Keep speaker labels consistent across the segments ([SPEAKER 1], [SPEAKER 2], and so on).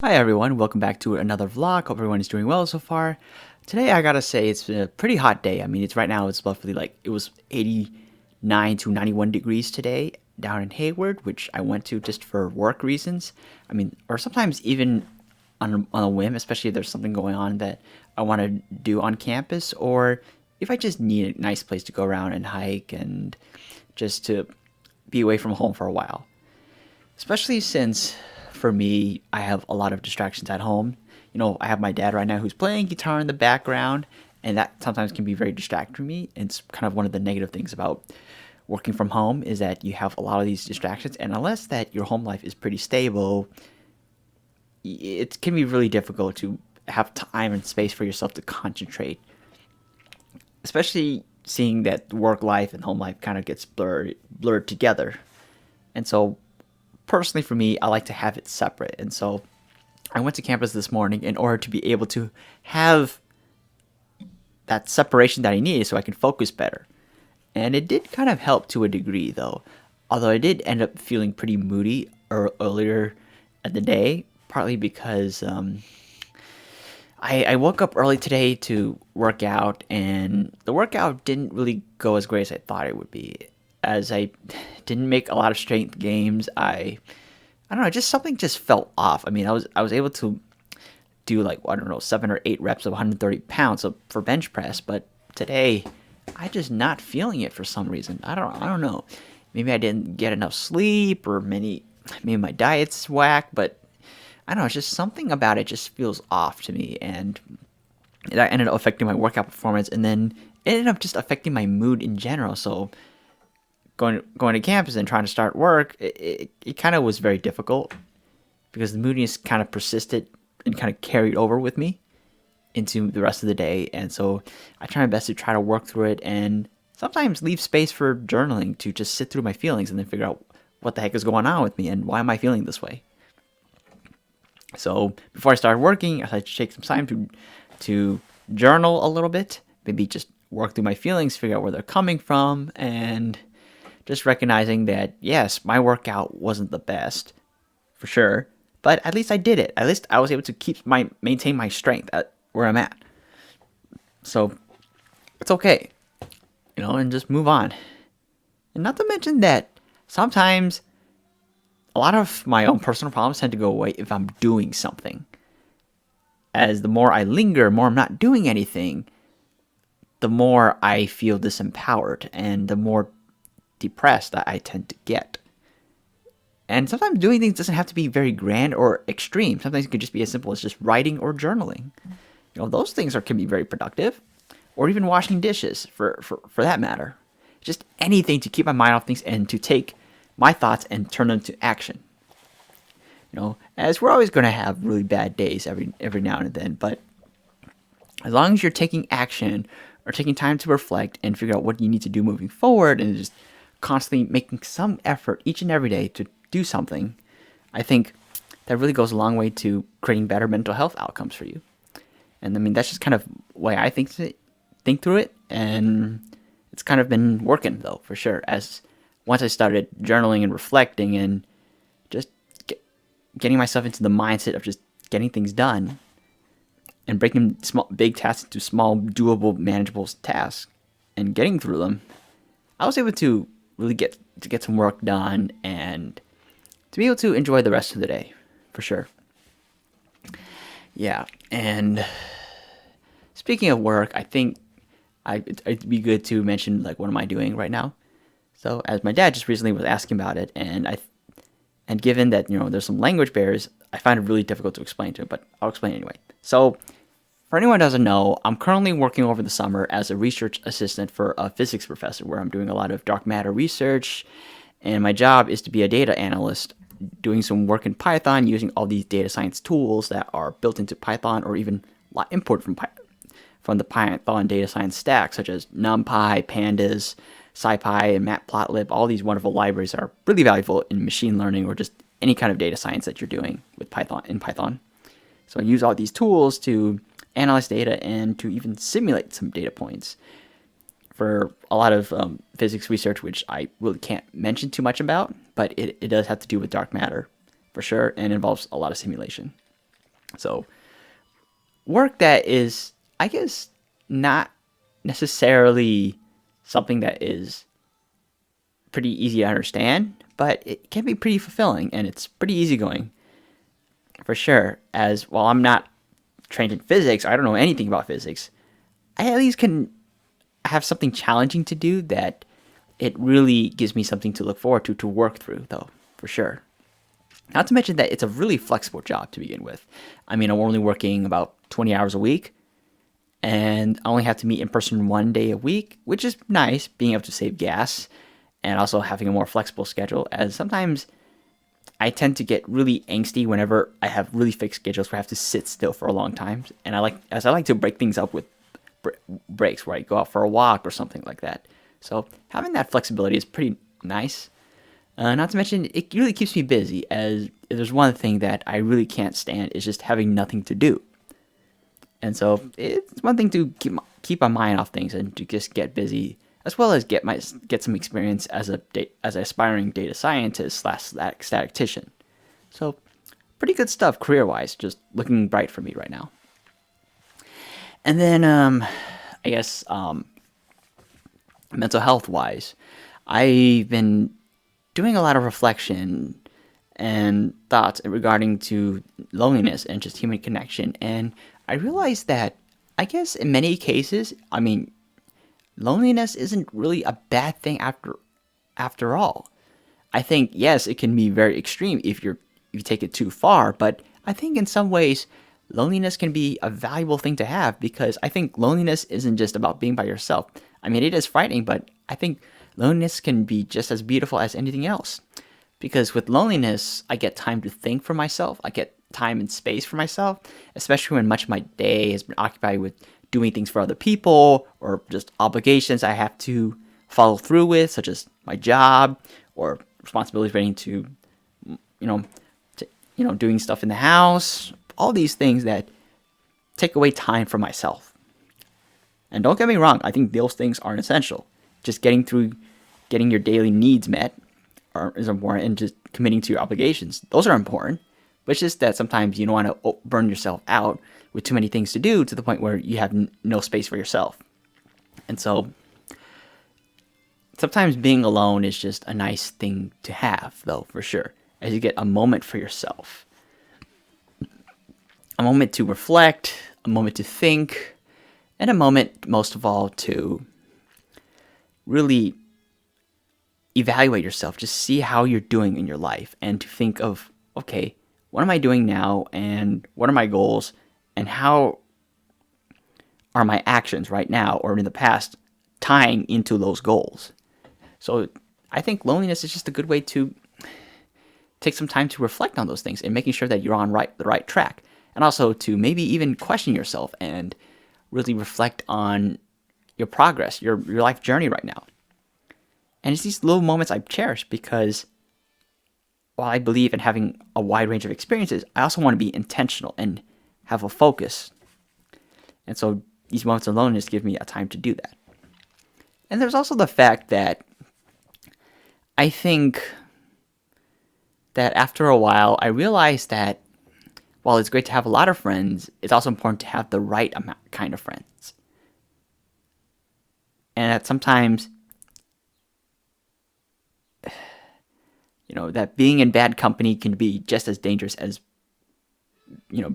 [SPEAKER 1] Hi everyone, welcome back to another vlog. Hope everyone is doing well so far. Today I gotta say it's been a pretty hot day. I mean, it's right now it's roughly it was 89 to 91 degrees today down in Hayward, which I went to just for work reasons. I mean, or sometimes even on a whim, especially if there's something going on that I want to do on campus, or if I just need a nice place to go around and hike and just to be away from home for a while. Especially since, for me, I have a lot of distractions at home. I have my dad right now who's playing guitar in the background, and that sometimes can be very distracting for me. It's kind of one of the negative things about working from home is that you have a lot of these distractions, and unless that your home life is pretty stable, it can be really difficult to have time and space for yourself to concentrate, especially seeing that work life and home life kind of gets blurred together. And so personally for me, I like to have it separate. And so I went to campus this morning in order to be able to have that separation that I needed so I can focus better. And it did kind of help to a degree though. Although I did end up feeling pretty moody earlier in the day, partly because I woke up early today to work out, and the workout didn't really go as great as I thought it would be. As I didn't make a lot of strength gains, I don't know, just something just felt off. I mean, I was able to do I don't know 7 or 8 reps of 130 pounds for bench press, but today I just not feeling it for some reason. I don't know. Maybe I didn't get enough sleep, or maybe my diet's whack, but I don't know. It's just something about it just feels off to me, and that ended up affecting my workout performance, and then it ended up just affecting my mood in general. So going to campus and trying to start work, it kind of was very difficult because the moodiness kind of persisted and kind of carried over with me into the rest of the day. And so I try my best to try to work through it, and sometimes leave space for journaling to just sit through my feelings and then figure out what the heck is going on with me and why am I feeling this way. So before I started working, I had to take some time to journal a little bit, maybe just work through my feelings, figure out where they're coming from, and just recognizing that, yes, my workout wasn't the best, for sure, but at least I did it. At least I was able to maintain my strength at where I'm at. So it's okay, and just move on. And not to mention that sometimes a lot of my own personal problems tend to go away if I'm doing something. As the more I linger, more I'm not doing anything, the more I feel disempowered and the more depressed that I tend to get. And sometimes doing things doesn't have to be very grand or extreme. Sometimes it could just be as simple as just writing or journaling. Those things can be very productive, or even washing dishes for that matter. Just anything to keep my mind off things and to take my thoughts and turn them to action. As we're always going to have really bad days every now and then, but as long as you're taking action or taking time to reflect and figure out what you need to do moving forward, and just constantly making some effort each and every day to do something, I think that really goes a long way to creating better mental health outcomes for you. And I mean, that's just kind of the way I think through it, and it's kind of been working though, for sure. As once I started journaling and reflecting and just getting myself into the mindset of just getting things done and breaking big tasks into small, doable, manageable tasks and getting through them, I was able to really get some work done and to be able to enjoy the rest of the day, for sure. Yeah, and speaking of work, I think it'd be good to mention what am I doing right now. So as my dad just recently was asking about it, and given that there's some language barriers, I find it really difficult to explain to him, but I'll explain anyway. So for anyone who doesn't know, I'm currently working over the summer as a research assistant for a physics professor, where I'm doing a lot of dark matter research, and my job is to be a data analyst, doing some work in Python using all these data science tools that are built into Python, or even imported from the Python data science stack, such as NumPy, Pandas, SciPy, and Matplotlib. All these wonderful libraries are really valuable in machine learning or just any kind of data science that you're doing with Python. So I use all these tools to analyze data and to even simulate some data points for a lot of physics research, which I really can't mention too much about, but it does have to do with dark matter for sure, and involves a lot of simulation. So work that is, I guess, not necessarily something that is pretty easy to understand, but it can be pretty fulfilling and it's pretty easygoing for sure. As while I'm not trained in physics, I don't know anything about physics, I at least can have something challenging to do that it really gives me something to look forward to work through, though, for sure. Not to mention that it's a really flexible job to begin with. I mean, I'm only working about 20 hours a week, and I only have to meet in person 1 day a week, which is nice, being able to save gas and also having a more flexible schedule, as sometimes I tend to get really angsty whenever I have really fixed schedules where I have to sit still for a long time. And I like to break things up with breaks where I go out for a walk or something like that. So having that flexibility is pretty nice. Not to mention, it really keeps me busy, as if there's one thing that I really can't stand is just having nothing to do. And so it's one thing to keep my mind off things and to just get busy, as well as get some experience as an aspiring data scientist / statistician. So pretty good stuff career-wise, just looking bright for me right now. And then I guess mental health-wise, I've been doing a lot of reflection and thoughts regarding to loneliness and just human connection. And I realized that I guess in many cases, I mean, loneliness isn't really a bad thing after all. I think yes, it can be very extreme if you take it too far, but I think in some ways loneliness can be a valuable thing to have, because I think loneliness isn't just about being by yourself. I mean, it is frightening, but I think loneliness can be just as beautiful as anything else. Because with loneliness, I get time to think for myself. I get time and space for myself, especially when much of my day has been occupied with doing things for other people or just obligations I have to follow through with, such as my job or responsibilities relating to, doing stuff in the house. All these things that take away time from myself. And don't get me wrong, I think those things aren't essential. Just getting your daily needs met is important, and just committing to your obligations. Those are important. But it's just that sometimes you don't want to burn yourself out with too many things to do to the point where you have no space for yourself. And so sometimes being alone is just a nice thing to have, though, for sure, as you get a moment for yourself. A moment to reflect, a moment to think, and a moment, most of all, to really evaluate yourself, just see how you're doing in your life, and to think of, okay, what am I doing now, and what are my goals, and how are my actions right now or in the past tying into those goals. So I think loneliness is just a good way to take some time to reflect on those things and making sure that you're on the right track, and also to maybe even question yourself and really reflect on your progress, your life journey right now. And it's these little moments I cherish, because while I believe in having a wide range of experiences, I also want to be intentional and have a focus. And so these moments of loneliness give me a time to do that. And there's also the fact that I think that after a while, I realized that while it's great to have a lot of friends, it's also important to have the right kind of friends. And that sometimes, that being in bad company can be just as dangerous as,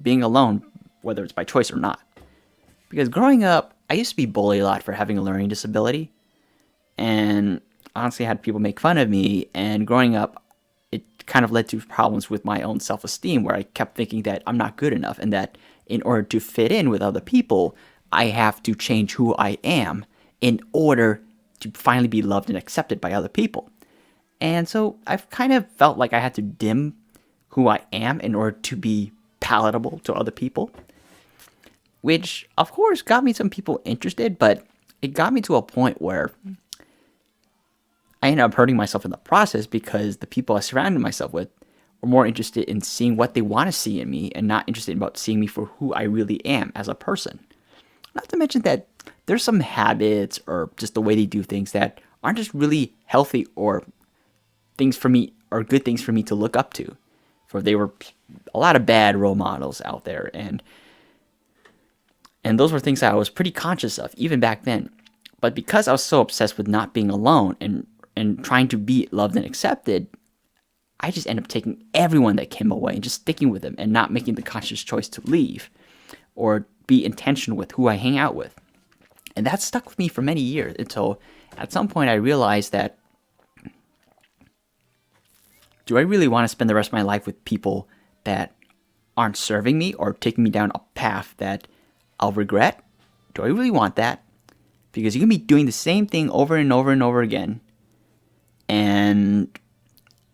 [SPEAKER 1] being alone, whether it's by choice or not. Because growing up, I used to be bullied a lot for having a learning disability. And honestly, I had people make fun of me. And growing up, it kind of led to problems with my own self-esteem, where I kept thinking that I'm not good enough, and that in order to fit in with other people, I have to change who I am in order to finally be loved and accepted by other people. And so I've kind of felt like I had to dim who I am in order to be palatable to other people, which of course got me some people interested, but it got me to a point where I ended up hurting myself in the process, because the people I surrounded myself with were more interested in seeing what they want to see in me and not interested about seeing me for who I really am as a person. Not to mention that there's some habits or just the way they do things that aren't just really healthy or things for me, or good things for me to look up to. for they were a lot of bad role models out there, and those were things that I was pretty conscious of even back then. But because I was so obsessed with not being alone and trying to be loved and accepted, I just ended up taking everyone that came away and just sticking with them and not making the conscious choice to leave or be intentional with who I hang out with. And that stuck with me for many years until at some point I realized that, do I really want to spend the rest of my life with people that aren't serving me or taking me down a path that I'll regret? Do I really want that? Because you're going to be doing the same thing over and over and over again. And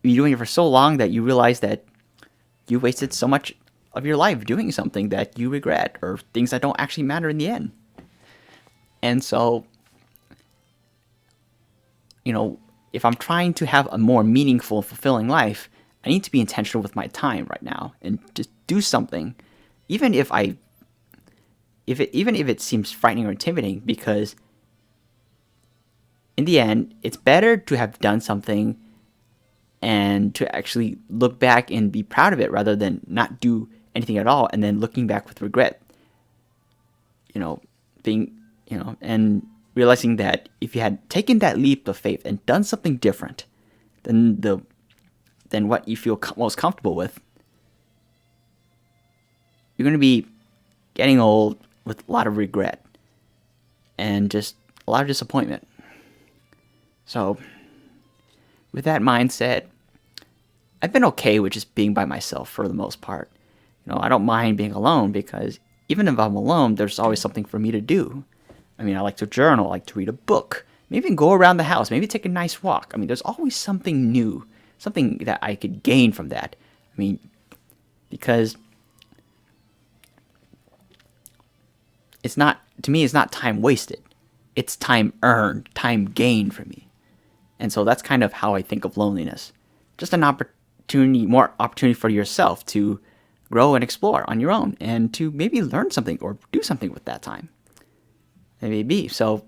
[SPEAKER 1] you're doing it for so long that you realize that you wasted so much of your life doing something that you regret or things that don't actually matter in the end. And so, if I'm trying to have a more meaningful, fulfilling life, I need to be intentional with my time right now and just do something, even if it seems frightening or intimidating, because in the end, it's better to have done something and to actually look back and be proud of it rather than not do anything at all and then looking back with regret. And realizing that if you had taken that leap of faith and done something different than what you feel most comfortable with, you're going to be getting old with a lot of regret and just a lot of disappointment. So, with that mindset, I've been okay with just being by myself for the most part. I don't mind being alone because even if I'm alone, there's always something for me to do. I like to journal, I like to read a book, maybe even go around the house, maybe take a nice walk. There's always something new, something that I could gain from that. Because it's not time wasted. It's time earned, time gained for me. And so that's kind of how I think of loneliness. Just an more opportunity for yourself to grow and explore on your own and to maybe learn something or do something with that time. Maybe. So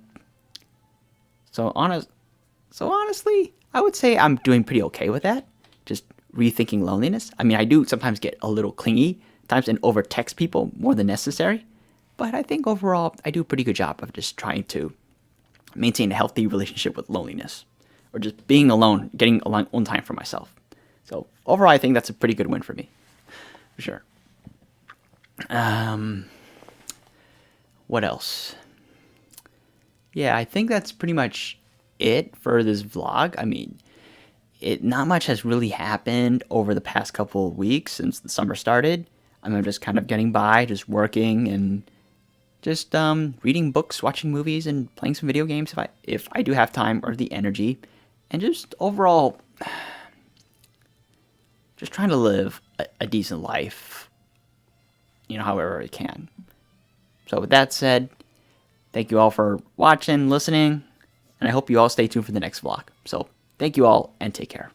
[SPEAKER 1] honestly, I would say I'm doing pretty okay with that. Just rethinking loneliness. I do sometimes get a little clingy, times and over text people more than necessary. But I think overall, I do a pretty good job of just trying to maintain a healthy relationship with loneliness, or just being alone, getting alone time for myself. So overall, I think that's a pretty good win for me, for sure. What else? Yeah, I think that's pretty much it for this vlog. Not much has really happened over the past couple of weeks since the summer started. I'm just kind of getting by, just working and just reading books, watching movies, and playing some video games if I do have time or the energy, and just overall, just trying to live a decent life, however I can. So with that said, thank you all for watching, listening, and I hope you all stay tuned for the next vlog. So thank you all, and take care.